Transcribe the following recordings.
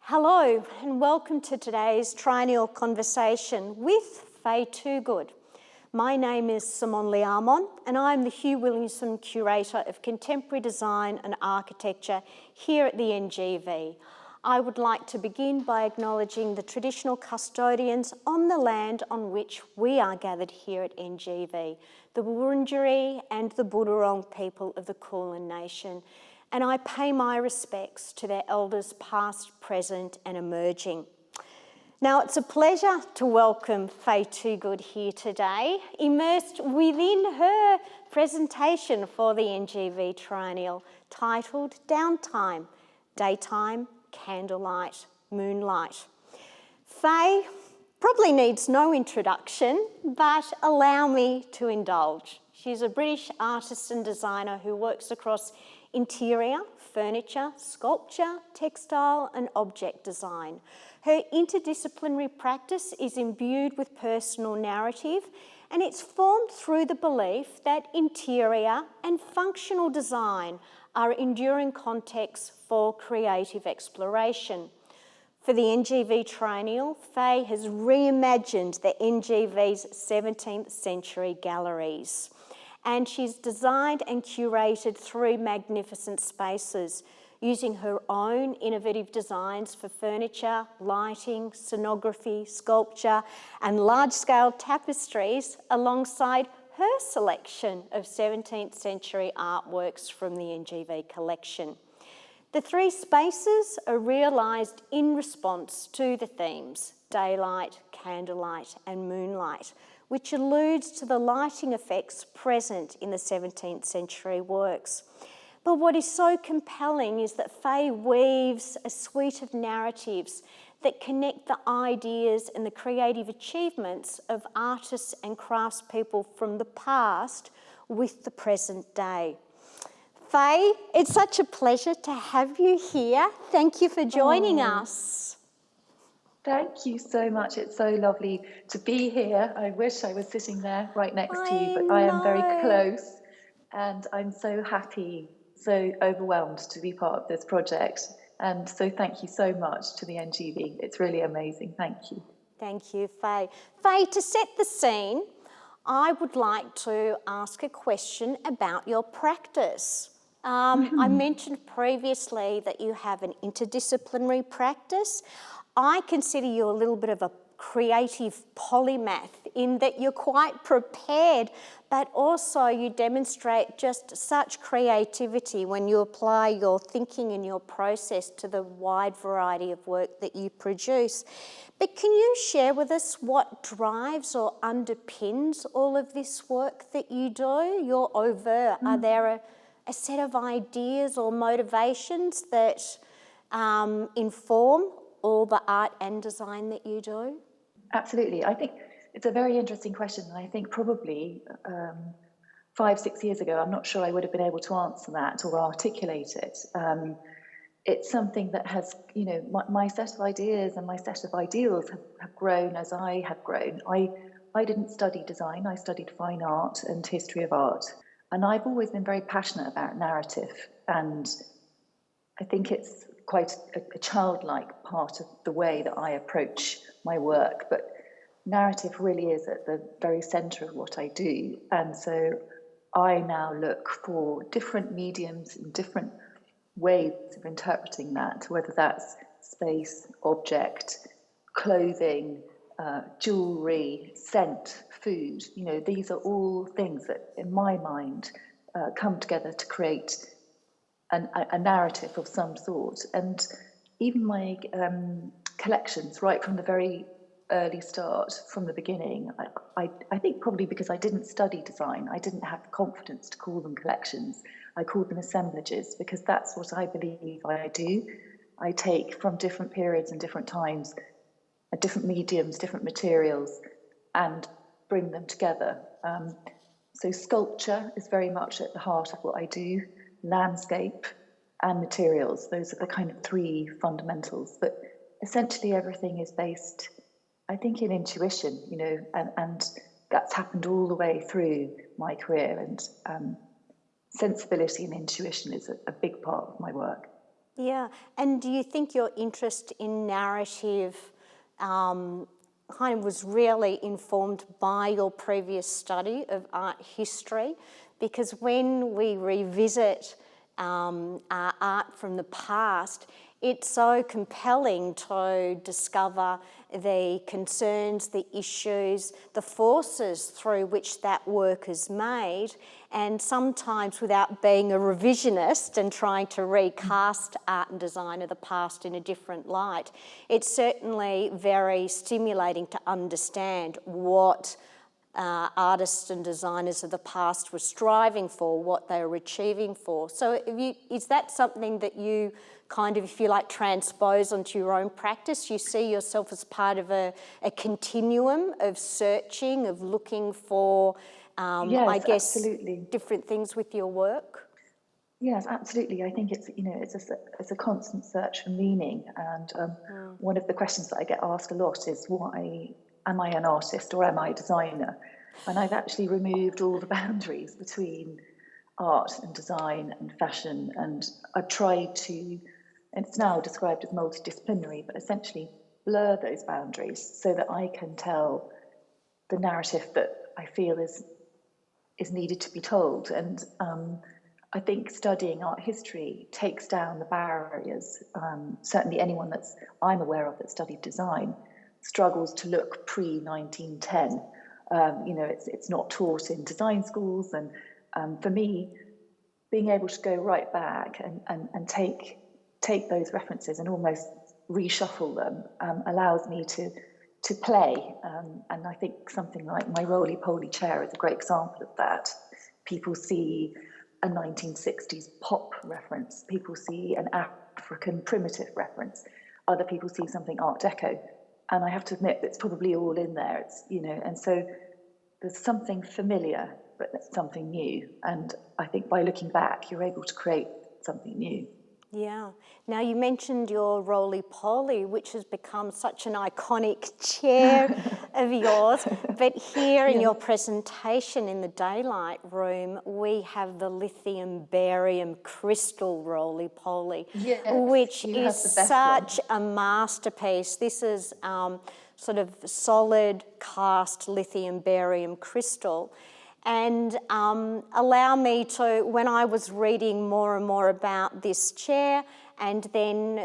Hello and welcome to today's Triennial conversation with Faye Toogood. My name is Simone LeAmon and I'm the Hugh Williamson Curator of Contemporary Design and Architecture here at the NGV. I would like to begin by acknowledging the traditional custodians on the land on which we are gathered here at NGV, the Wurundjeri and the Boonwurrung people of the Kulin Nation, and I pay my respects to their elders past, present and emerging. Now it's a pleasure to welcome Faye Toogood here today, immersed within her presentation for the NGV Triennial titled Downtime, Daytime, Candlelight, Moonlight. Faye probably needs no introduction, but allow me to indulge. She's a British artist and designer who works across interior, furniture, sculpture, textile and object design. Her interdisciplinary practice is imbued with personal narrative and it's formed through the belief that interior and functional design are enduring contexts for creative exploration. For the NGV Triennial, Faye has reimagined the NGV's 17th century galleries. And she's designed and curated 3 magnificent spaces using her own innovative designs for furniture, lighting, scenography, sculpture and large-scale tapestries alongside her selection of 17th century artworks from the NGV Collection. The 3 spaces are realised in response to the themes daylight, candlelight and moonlight, which alludes to the lighting effects present in the 17th century works. But what is so compelling is that Faye weaves a suite of narratives that connect the ideas and the creative achievements of artists and craftspeople from the past with the present day. Faye, it's such a pleasure to have you here. Thank you for joining us. Thank you so much. It's so lovely to be here. I wish I was sitting there right next to you, but I am very close and I'm so happy, so overwhelmed to be part of this project. And so thank you so much to the NGV. It's really amazing. Thank you. Thank you, Faye. Faye, to set the scene, I would like to ask a question about your practice. I mentioned previously that you have an interdisciplinary practice. I consider you a little bit of a creative polymath in that you're quite prepared, but also you demonstrate just such creativity when you apply your thinking and your process to the wide variety of work that you produce. But can you share with us what drives or underpins all of this work that you do? Your oeuvre, are there a set of ideas or motivations that inform all the art and design that you do? Absolutely. I think it's a very interesting question. And I think probably 5-6 years ago, I'm not sure I would have been able to answer that or articulate it. It's something that has, you know, my set of ideas and my set of ideals have grown as I have grown. I didn't study design. I studied fine art and history of art. And I've always been very passionate about narrative. And I think it's quite a childlike part of the way that I approach my work, but narrative really is at the very centre of what I do. And so I now look for different mediums and different ways of interpreting that, whether that's space, object, clothing, jewellery, scent, food. You know, these are all things that in my mind come together to create a narrative of some sort. And even my collections, right from the very early start, from the beginning, I think probably because I didn't study design, I didn't have the confidence to call them collections. I called them assemblages because that's what I believe I do. I take from different periods and different times, different mediums, different materials, and bring them together. So sculpture is very much at the heart of what I do. Landscape and materials, those are the kind of 3 fundamentals, but essentially everything is based, I think, in intuition, you know, and that's happened all the way through my career, and sensibility and intuition is a big part of my work. Yeah, and do you think your interest in narrative kind of was really informed by your previous study of art history? Because when we revisit our art from the past, it's so compelling to discover the concerns, the issues, the forces through which that work is made, and sometimes without being a revisionist and trying to recast art and design of the past in a different light. It's certainly very stimulating to understand what artists and designers of the past were striving for, what they were achieving for. So is that something that you kind of, if you like, transpose onto your own practice? You see yourself as part of a continuum of searching, of looking for, Yes, I guess, absolutely. different things with your work? Yes, absolutely. I think it's a constant search for meaning, and one of the questions that I get asked a lot is, why am I an artist or am I a designer? And I've actually removed all the boundaries between art and design and fashion, and I've tried to, and it's now described as multidisciplinary, but essentially blur those boundaries so that I can tell the narrative that I feel is needed to be told. And I think studying art history takes down the barriers. Certainly anyone that's I'm aware of that studied design struggles to look pre-1910. It's not taught in design schools, and for me, being able to go right back and take those references and almost reshuffle them allows me to play. And I think something like my roly-poly chair is a great example of that. People see a 1960s pop reference. People see an African primitive reference. Other people see something Art Deco. And I have to admit, it's probably all in there. And so there's something familiar, but that's something new. And I think by looking back, you're able to create something new. Yeah. Now, you mentioned your roly-poly, which has become such an iconic chair of yours. But here in your presentation in the Daylight Room, we have the lithium barium crystal roly-poly, which is such a masterpiece. This is sort of solid cast lithium barium crystal. And allow me to, when I was reading more and more about this chair, and then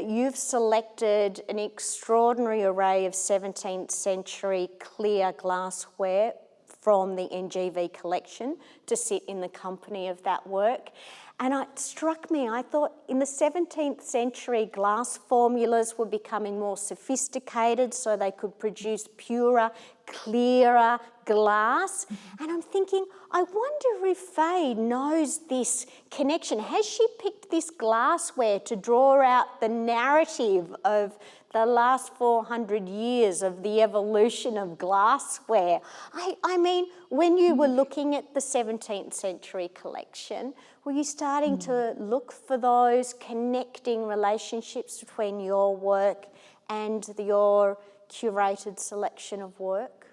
you've selected an extraordinary array of 17th century clear glassware from the NGV collection to sit in the company of that work. And it struck me, I thought in the 17th century, glass formulas were becoming more sophisticated so they could produce purer, clearer glass. And I'm thinking, I wonder if Faye knows this connection. Has she picked this glassware to draw out the narrative of the last 400 years of the evolution of glassware? I mean, when you were looking at the 17th century collection, were you starting to look for those connecting relationships between your work and your curated selection of work?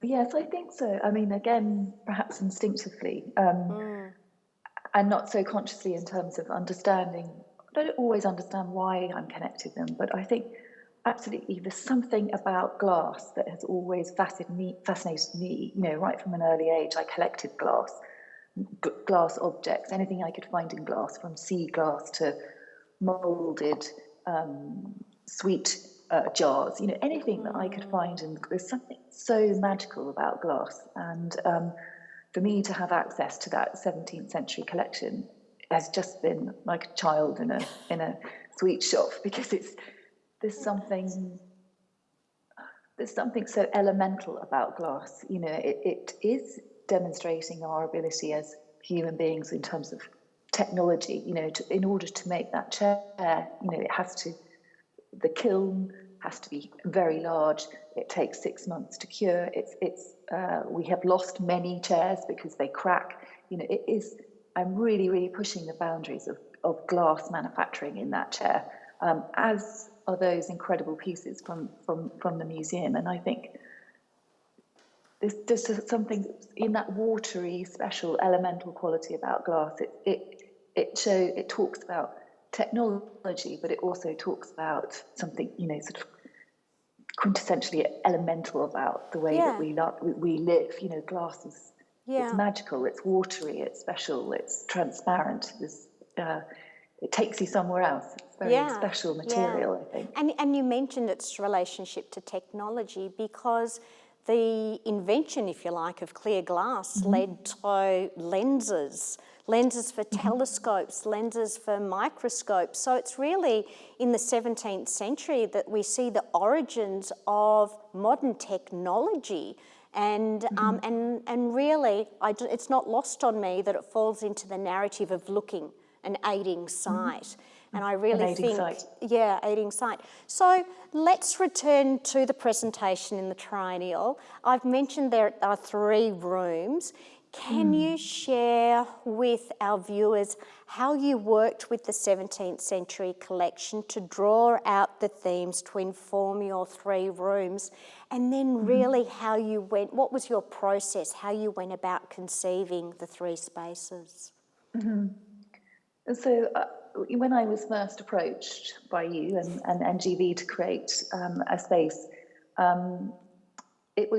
Yes, I think so. I mean, again, perhaps instinctively, and not so consciously in terms of understanding. I don't always understand why I'm connected them, but I think absolutely there's something about glass that has always fascinated me. Right from an early age, I collected glass objects, anything I could find in glass, from sea glass to moulded sweet jars, anything that I could find. And there's something so magical about glass. And for me to have access to that 17th century collection has just been like a child in a sweet shop, because there's something so elemental about glass. It is demonstrating our ability as human beings in terms of technology. In order to make that chair, the kiln has to be very large. It takes 6 months to cure. We have lost many chairs because they crack. I'm really, really pushing the boundaries of glass manufacturing in that chair, as are those incredible pieces from the museum. And I think there's something in that watery, special, elemental quality about glass. It talks about technology, but it also talks about something, sort of quintessentially elemental about the way that we live. Glass is it's magical, it's watery, it's special, it's transparent. It takes you somewhere else. It's very special material, I think. And you mentioned its relationship to technology, because the invention, if you like, of clear glass led to lenses for telescopes, lenses for microscopes. So it's really in the 17th century that we see the origins of modern technology. And really, it's not lost on me that it falls into the narrative of looking and aiding sight. And I really think, aiding sight. So let's return to the presentation in the Triennial. I've mentioned there are 3 rooms. Can you share with our viewers how you worked with the 17th century collection to draw out the themes to inform your 3 rooms, and then really how you went, what was your process, how you went about conceiving the 3 spaces? So when I was first approached by you and NGV to create a space, it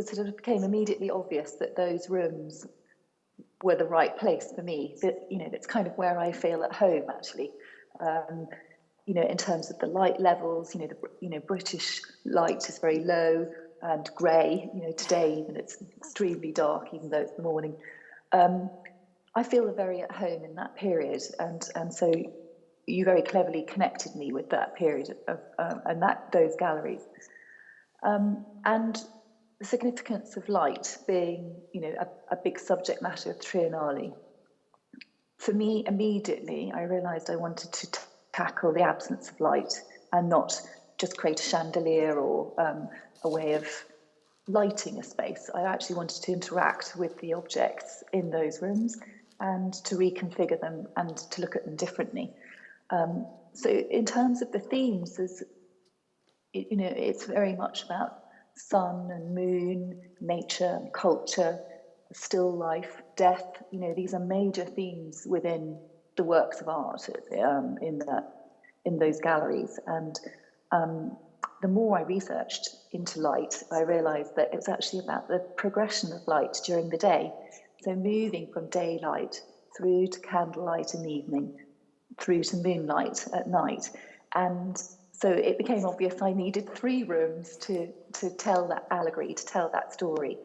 sort of became immediately obvious that those rooms were the right place for me. That that's kind of where I feel at home, actually. In terms of the light levels, British light is very low and grey. Today even it's extremely dark, even though it's the morning. I feel very at home in that period, and so you very cleverly connected me with that period of and those galleries, and the significance of light being a big subject matter of Triennale. For me, immediately I realised I wanted to tackle the absence of light and not just create a chandelier or a way of lighting a space. I actually wanted to interact with the objects in those rooms and to reconfigure them and to look at them differently. So in terms of the themes, it's very much about sun and moon, nature and culture, still life, death. These are major themes within the works of art in those galleries. And the more I researched into light, I realised that it's actually about the progression of light during the day. So moving from daylight through to candlelight in the evening, through to moonlight at night. And so it became obvious I needed 3 rooms to tell that allegory, to tell that story.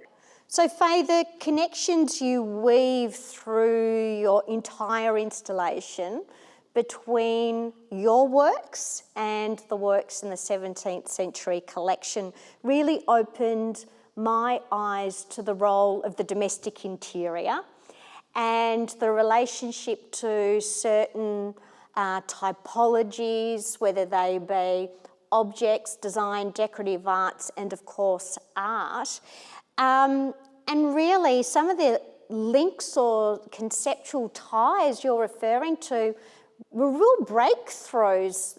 So Faye, the connections you weave through your entire installation between your works and the works in the 17th century collection really opened my eyes to the role of the domestic interior and the relationship to certain typologies, whether they be objects, design, decorative arts, and of course art. And really some of the links or conceptual ties you're referring to were real breakthroughs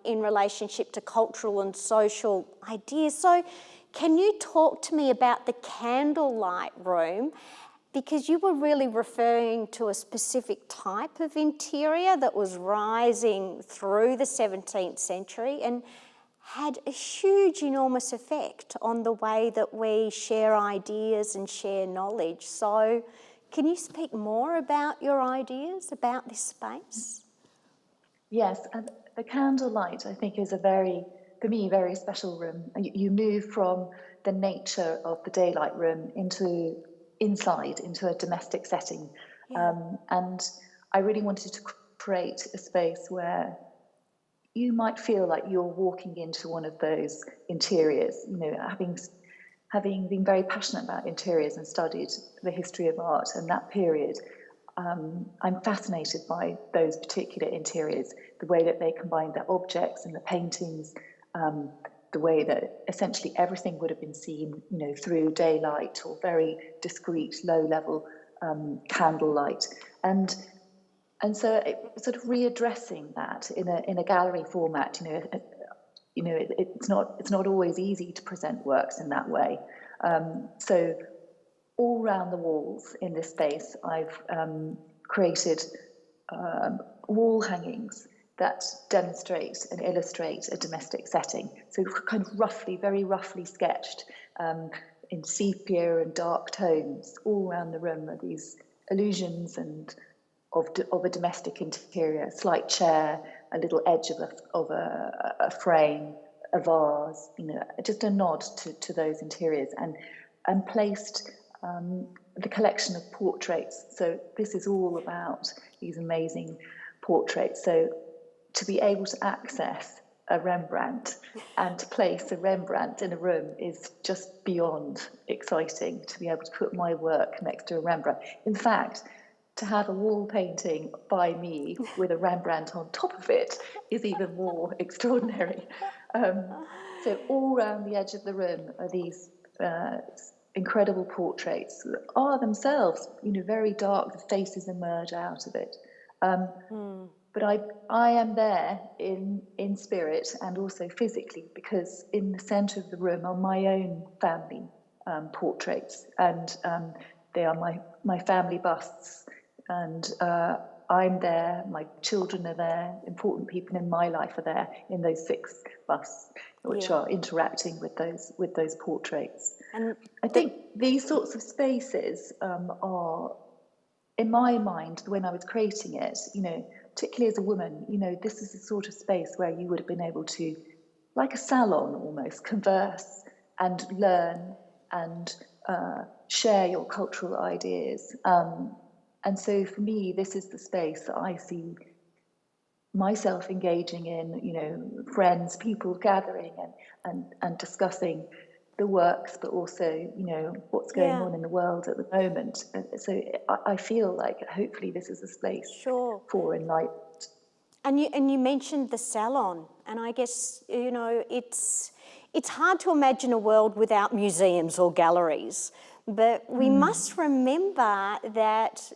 in relationship to cultural and social ideas. So can you talk to me about the Candlelight room? Because you were really referring to a specific type of interior that was rising through the 17th century and had a huge, enormous effect on the way that we share ideas and share knowledge. So can you speak more about your ideas about this space? Yes, and the Candlelight, I think, is for me, very special room. You move from the nature of the daylight room inside into a domestic setting. And I really wanted to create a space where you might feel like you're walking into one of those interiors, having been very passionate about interiors and studied the history of art and that period. I'm fascinated by those particular interiors, the way that they combined their objects and the paintings, the way that essentially everything would have been seen, through daylight or very discreet, low-level candlelight, and so it was sort of readdressing that in a gallery format. It's not always easy to present works in that way. So all around the walls in this space, I've created wall hangings that demonstrate and illustrate a domestic setting. So kind of roughly, very roughly sketched in sepia and dark tones all around the room are these illusions and of a domestic interior, a slight chair, a little edge of a frame, a vase, just a nod to those interiors, and placed the collection of portraits. So this is all about these amazing portraits. So to be able to access a Rembrandt and to place a Rembrandt in a room is just beyond exciting, to be able to put my work next to a Rembrandt. In fact, to have a wall painting by me with a Rembrandt on top of it is even more extraordinary. So all around the edge of the room are these incredible portraits that are themselves, very dark. The faces emerge out of it. But I am there in spirit and also physically, because in the centre of the room are my own family portraits, and they are my family busts. And I'm there, my children are there, important people in my life are there in those 6 busts, which are interacting with those portraits. And I think these sorts of spaces are, in my mind, when I was creating it, particularly as a woman, this is the sort of space where you would have been able to, like a salon almost, converse and learn and share your cultural ideas. And so for me, this is the space that I see myself engaging in, friends, people gathering and discussing the works, but also, what's going on in the world at the moment. So I feel like hopefully this is a space for enlightenment. And you mentioned the salon, and I guess, it's hard to imagine a world without museums or galleries. But we must remember that,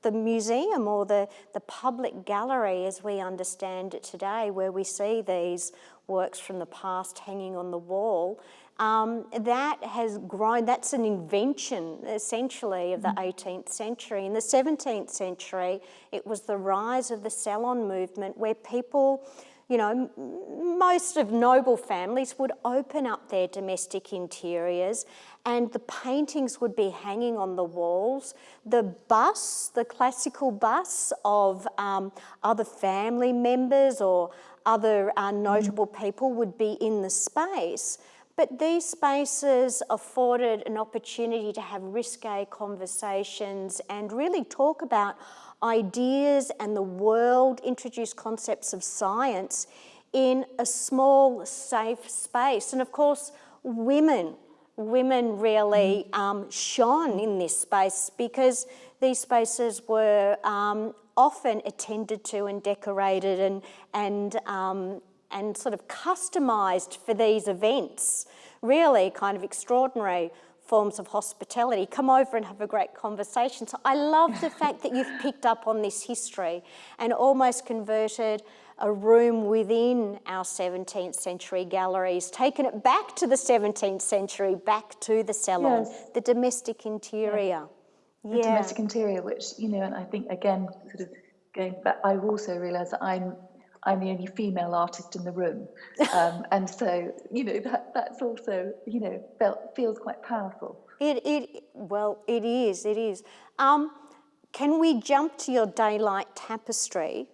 the museum or the public gallery as we understand it today, where we see these works from the past hanging on the wall, that has grown. That's an invention, essentially, of the 18th century. In the 17th century, it was the rise of the salon movement, where people, most of noble families would open up their domestic interiors, and the paintings would be hanging on the walls. The busts, the classical busts of other family members or other notable people would be in the space. But these spaces afforded an opportunity to have risque conversations and really talk about ideas and the world, introduce concepts of science in a small, safe space. And of course, women really shone in this space, because these spaces were often attended to and decorated and sort of customised for these events. Really kind of extraordinary forms of hospitality. Come over and have a great conversation. So I love the fact that you've picked up on this history and almost converted a room within our 17th century galleries, taken it back to the 17th century, back to the salon, the domestic interior. The domestic interior, which, and I think, again, sort of going back, I've also realised that I'm the only female artist in the room. And so, that's also, feels quite powerful. It is. Can we jump to your Daylight Tapestry?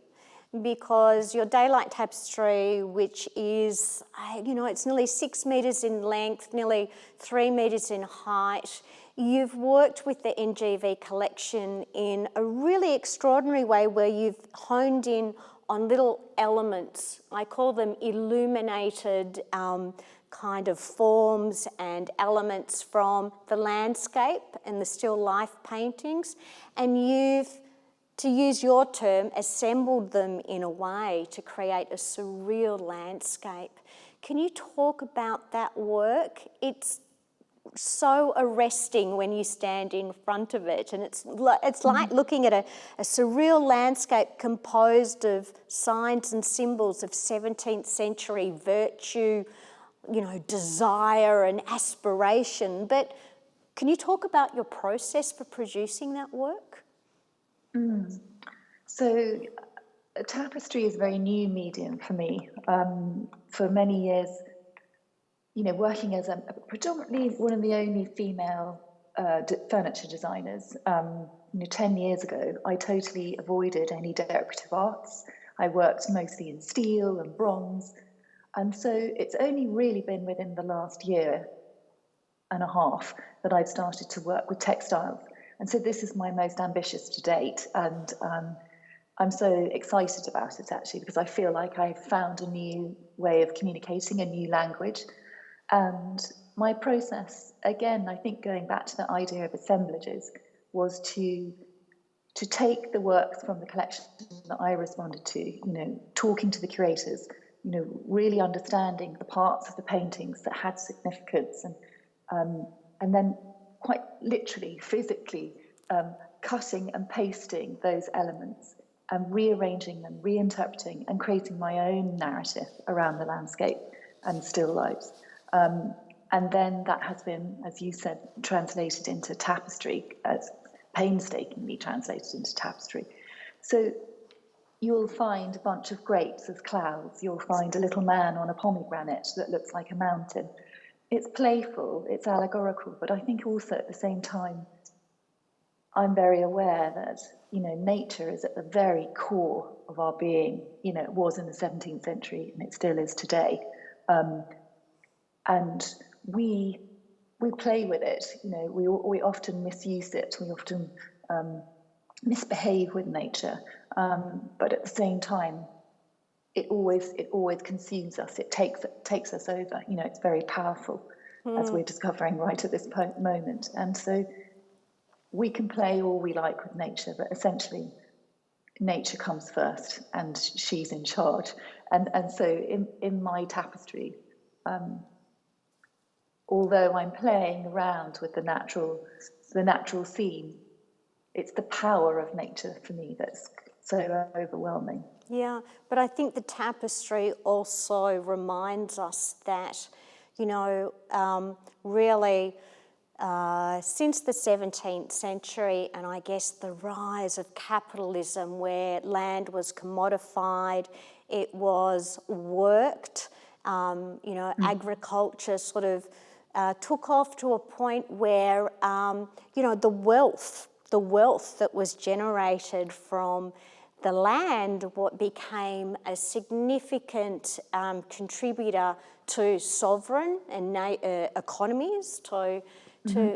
Because your Daylight Tapestry, which is, it's nearly 6 metres in length, nearly 3 metres in height. You've worked with the NGV Collection in a really extraordinary way, where you've honed in on little elements. I call them illuminated kind of forms and elements from the landscape and the still life paintings. And you've, to use your term, assembled them in a way to create a surreal landscape. Can you talk about that work? It's so arresting when you stand in front of it, and it's like looking at a surreal landscape composed of signs and symbols of 17th century virtue, desire and aspiration. But can you talk about your process for producing that work? So tapestry is a very new medium for me. For many years, working as a predominantly one of the only female furniture designers, 10 years ago, I totally avoided any decorative arts. I worked mostly in steel and bronze. And so it's only really been within the last year and a half that I've started to work with textiles. And so this is my most ambitious to date. And I'm so excited about it, actually, because I feel like I've found a new way of communicating, a new language. And my process, again, I think going back to the idea of assemblages, was to take the works from the collection that I responded to, talking to the curators, really understanding the parts of the paintings that had significance, and then quite literally, physically, cutting and pasting those elements and rearranging them, reinterpreting, and creating my own narrative around the landscape and still lifes. And then that has been, as you said, translated into tapestry, painstakingly translated into tapestry. So you'll find a bunch of grapes as clouds. You'll find a little man on a pomegranate that looks like a mountain. It's playful, it's allegorical, but I think also at the same time, I'm very aware that, nature is at the very core of our being. It was in the 17th century and it still is today. And we play with it, we often misuse it, we often misbehave with nature, but at the same time, it always consumes us. It takes us over. It's very powerful, as we're discovering right at this moment. And so we can play all we like with nature, but essentially, nature comes first, and she's in charge. And so in my tapestry, although I'm playing around with the natural scene, it's the power of nature for me that's so overwhelming. Yeah, but I think the tapestry also reminds us that, really since the 17th century, and I guess the rise of capitalism, where land was commodified, it was worked, agriculture sort of took off to a point where, the wealth that was generated from the land, what became a significant contributor to sovereign and economies, to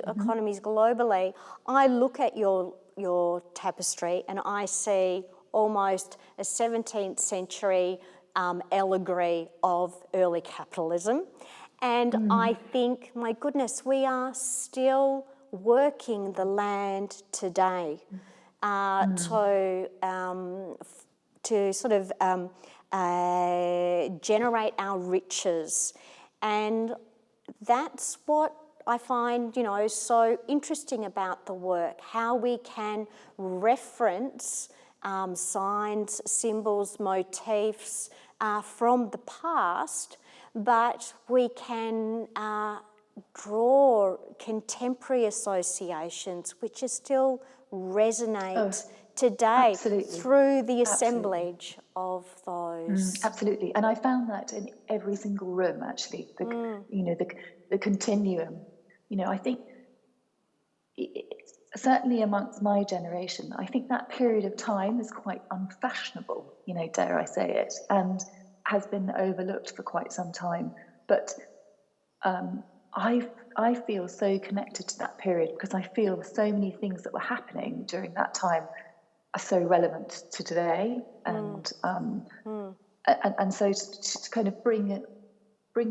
economies globally. I look at your tapestry and I see almost a 17th century allegory of early capitalism. And I think, my goodness, we are still working the land today to sort of generate our riches. And that's what I find, so interesting about the work, how we can reference signs, symbols, motifs from the past, but we can draw contemporary associations which are still resonate today through the assemblage of those. Absolutely, and I found that in every single room, actually. The continuum. I think certainly amongst my generation, I think that period of time is quite unfashionable. Dare I say it, and has been overlooked for quite some time. But I feel so connected to that period because I feel so many things that were happening during that time are so relevant to today, and so to kind of bring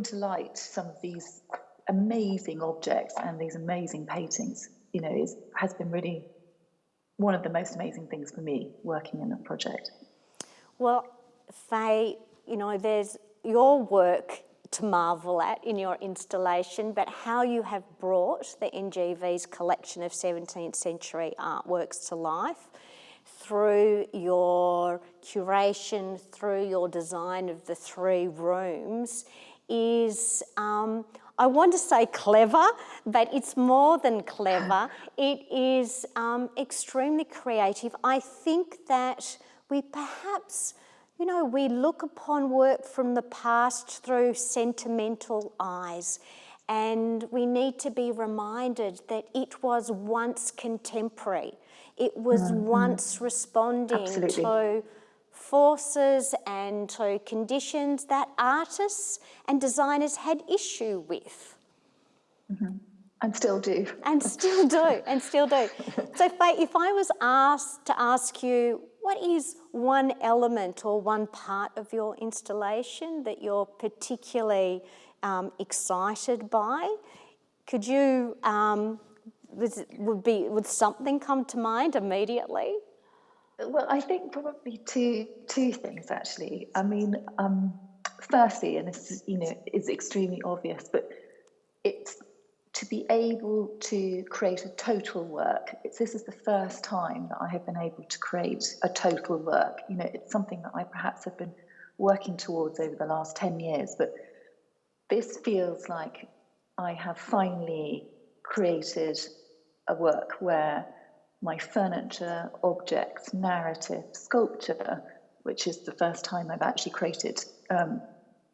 to light some of these amazing objects and these amazing paintings, has been really one of the most amazing things for me working in the project. Well, Faye, there's your work to marvel at in your installation, but how you have brought the NGV's collection of 17th century artworks to life through your curation, through your design of the 3 rooms is, I want to say clever, but it's more than clever. It is extremely creative. I think that we perhaps, we look upon work from the past through sentimental eyes, and we need to be reminded that it was once contemporary. It was once responding Absolutely. to forces and to conditions that artists and designers had issue with. And still do. And still do, and still do. So Faye, if I was asked to ask you, what is one element or one part of your installation that you're particularly excited by? Could you, would something come to mind immediately? Well, I think probably two things actually. I mean, firstly, and this is, is extremely obvious, but it's to be able to create a total work. This is the first time that I have been able to create a total work. It's something that I perhaps have been working towards over the last 10 years, but this feels like I have finally created a work where my furniture, objects, narrative, sculpture, which is the first time I've actually created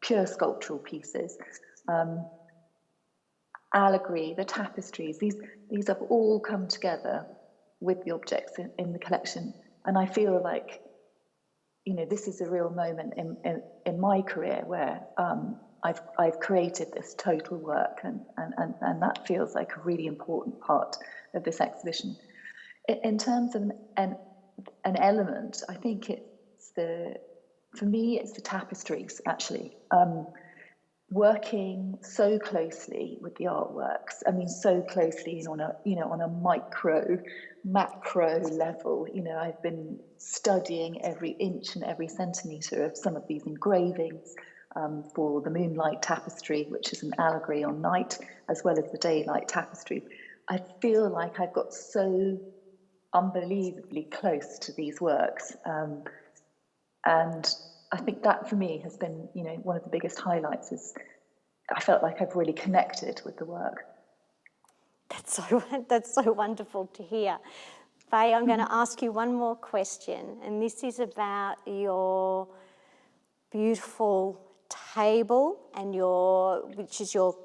pure sculptural pieces, allegory, the tapestries, these have all come together with the objects in the collection. And I feel like, this is a real moment in my career where I've created this total work, and that feels like a really important part of this exhibition. In terms of an element, I think for me, it's the tapestries, actually. Working so closely with the artworks, so closely on a micro, macro level. I've been studying every inch and every centimetre of some of these engravings for the Moonlight tapestry, which is an allegory on night, as well as the daylight tapestry. I feel like I've got so unbelievably close to these works, and I think that for me has been, one of the biggest highlights. Is I felt like I've really connected with the work. That's so wonderful to hear. Faye, I'm going to ask you one more question, and this is about your beautiful table and which is your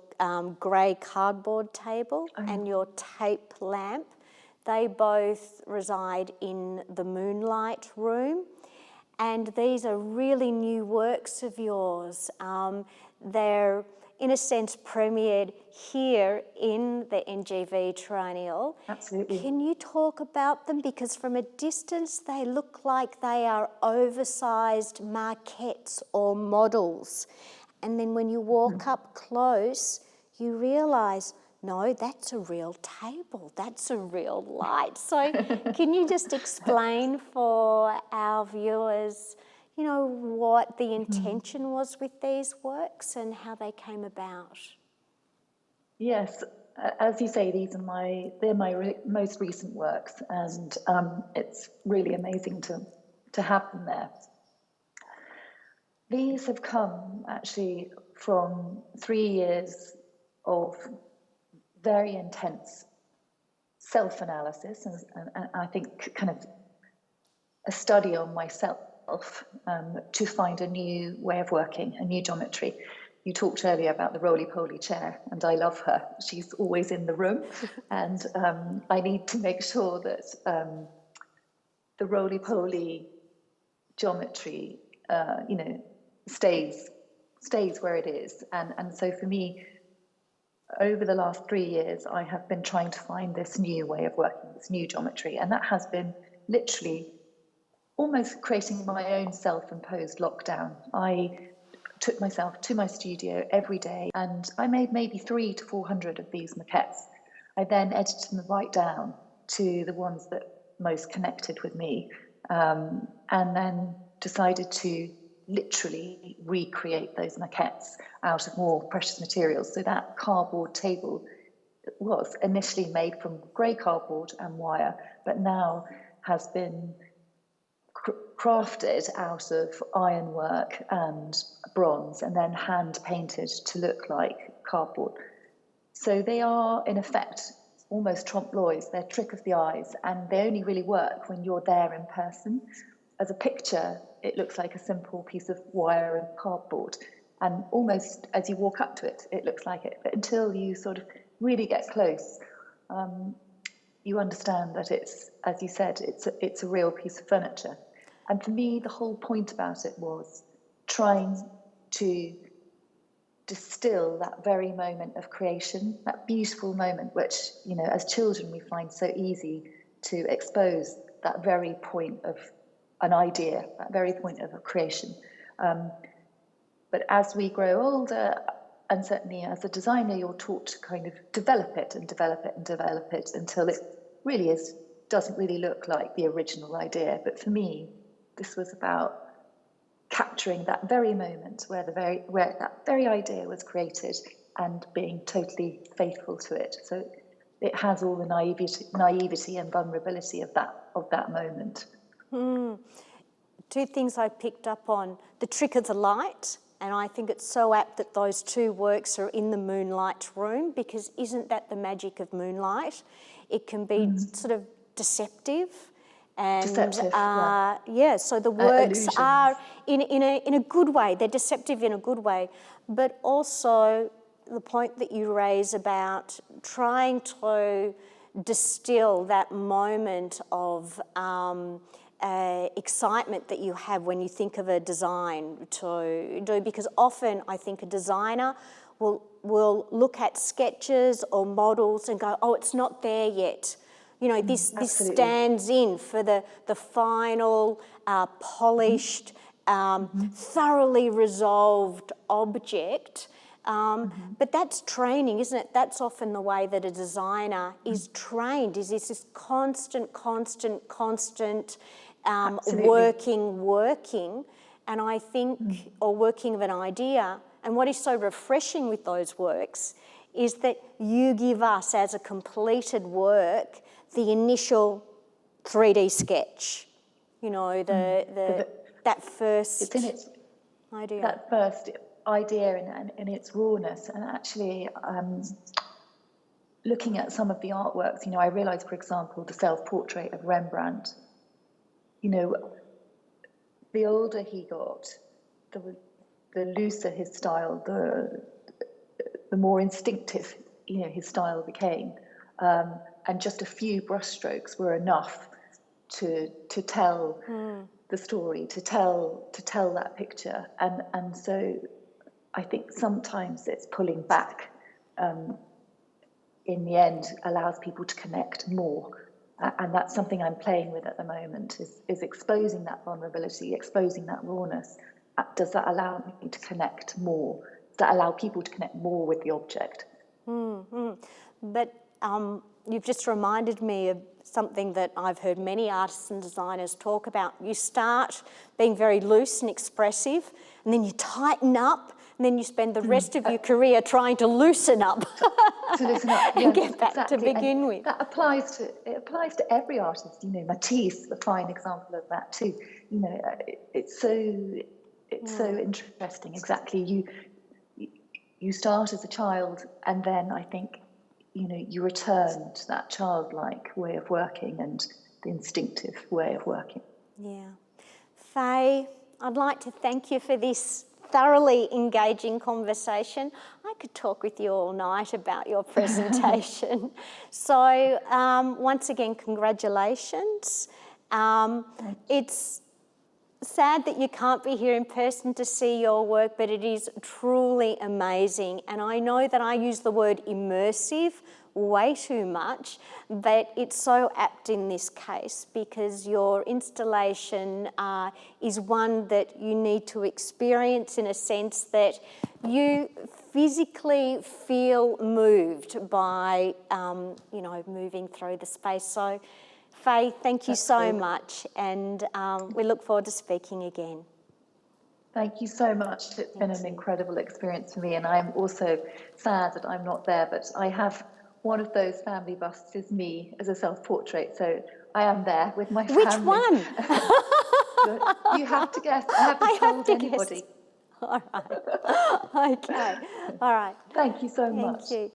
grey cardboard table, and your tape lamp. They both reside in the Moonlight room, and these are really new works of yours. They're, in a sense, premiered here in the NGV Triennial. Absolutely. Can you talk about them? Because from a distance, they look like they are oversized maquettes or models. And then when you walk up close, you realise, no, that's a real table, that's a real light. So can you just explain for our viewers, what the intention was with these works and how they came about? Yes, as you say, they're my most recent works, and it's really amazing to have them there. These have come actually from 3 years of very intense self-analysis, and I think kind of a study on myself to find a new way of working, a new geometry. You talked earlier about the roly-poly chair, and I love her. She's always in the room, and I need to make sure that the roly-poly geometry, stays where it is. And so for me, over the last 3 years, I have been trying to find this new way of working, this new geometry, and that has been literally almost creating my own self-imposed lockdown. I took myself to my studio every day, and I made maybe 300 to 400 of these maquettes. I then edited them right down to the ones that most connected with me, and then decided to literally recreate those maquettes out of more precious materials. So that cardboard table was initially made from grey cardboard and wire, but now has been crafted out of ironwork and bronze, and then hand painted to look like cardboard. So they are, in effect, almost trompe l'oeils. They're trick of the eyes, and they only really work when you're there in person. as a picture, it looks like a simple piece of wire and cardboard. And almost as you walk up to it, it looks like it. But until you sort of really get close, you understand that it's, as you said, it's a real piece of furniture. And for me, the whole point about it was trying to distill that very moment of creation, that beautiful moment which, you know, as children we find so easy to expose, that very point of an idea, that very point of a creation. But as we grow older, and certainly as a designer, you're taught to kind of develop it and develop it and develop it until it really doesn't really look like the original idea. But for me, this was about capturing that very moment where that very idea was created and being totally faithful to it. So it has all the naivety and vulnerability of that moment. Two things I picked up on: the trick of the light, and I think it's so apt that those two works are in the Moonlight room, because isn't that the magic of Moonlight? It can be sort of deceptive. And yeah, so the works are in a good way. They're deceptive in a good way, but also the point that you raise about trying to distill that moment of excitement that you have when you think of a design to do, because often I think a designer will look at sketches or models and go, oh, it's not there yet. You know, this stands in for the final, polished, thoroughly resolved object. But that's training, isn't it? That's often the way that a designer is trained, is this constant working. And I think, or working of an idea. And what is so refreshing with those works is that you give us, as a completed work, the initial 3D sketch, you know, that first idea. That first idea in its rawness. And actually, looking at some of the artworks, you know, I realised, for example, the self-portrait of Rembrandt, you know, the older he got, the looser his style, the more instinctive, you know, his style became. And just a few brushstrokes were enough to tell the story, to tell that picture. And so I think sometimes it's pulling back, in the end, allows people to connect more. And that's something I'm playing with at the moment, is exposing that vulnerability, exposing that rawness. Does that allow me to connect more? Does that allow people to connect more with the object? But you've just reminded me of something that I've heard many artists and designers talk about. You start being very loose and expressive, and then you tighten up, and then you spend the rest of your career trying to loosen up. To loosen up, and get back to begin with. That applies to every artist. You know, Matisse, a fine example of that too. You know, it's so interesting. Exactly, you start as a child, and then I think, you know, you return to that childlike way of working and the instinctive way of working. Yeah. Faye, I'd like to thank you for this thoroughly engaging conversation. I could talk with you all night about your presentation. So once again, congratulations. It's sad that you can't be here in person to see your work, but it is truly amazing. And I know that I use the word immersive way too much, but it's so apt in this case, because your installation is one that you need to experience in a sense that you physically feel moved by, you know, moving through the space. So Faye, thank you so much, and we look forward to speaking again. Thank you so much. It's been an incredible experience for me, and I'm also sad that I'm not there, but I have one of those family busts is me as a self-portrait, so I am there with my family. Which one? You have to guess. I haven't told anybody. Guess. All right. Okay. All right. Thank you so much. Thank you.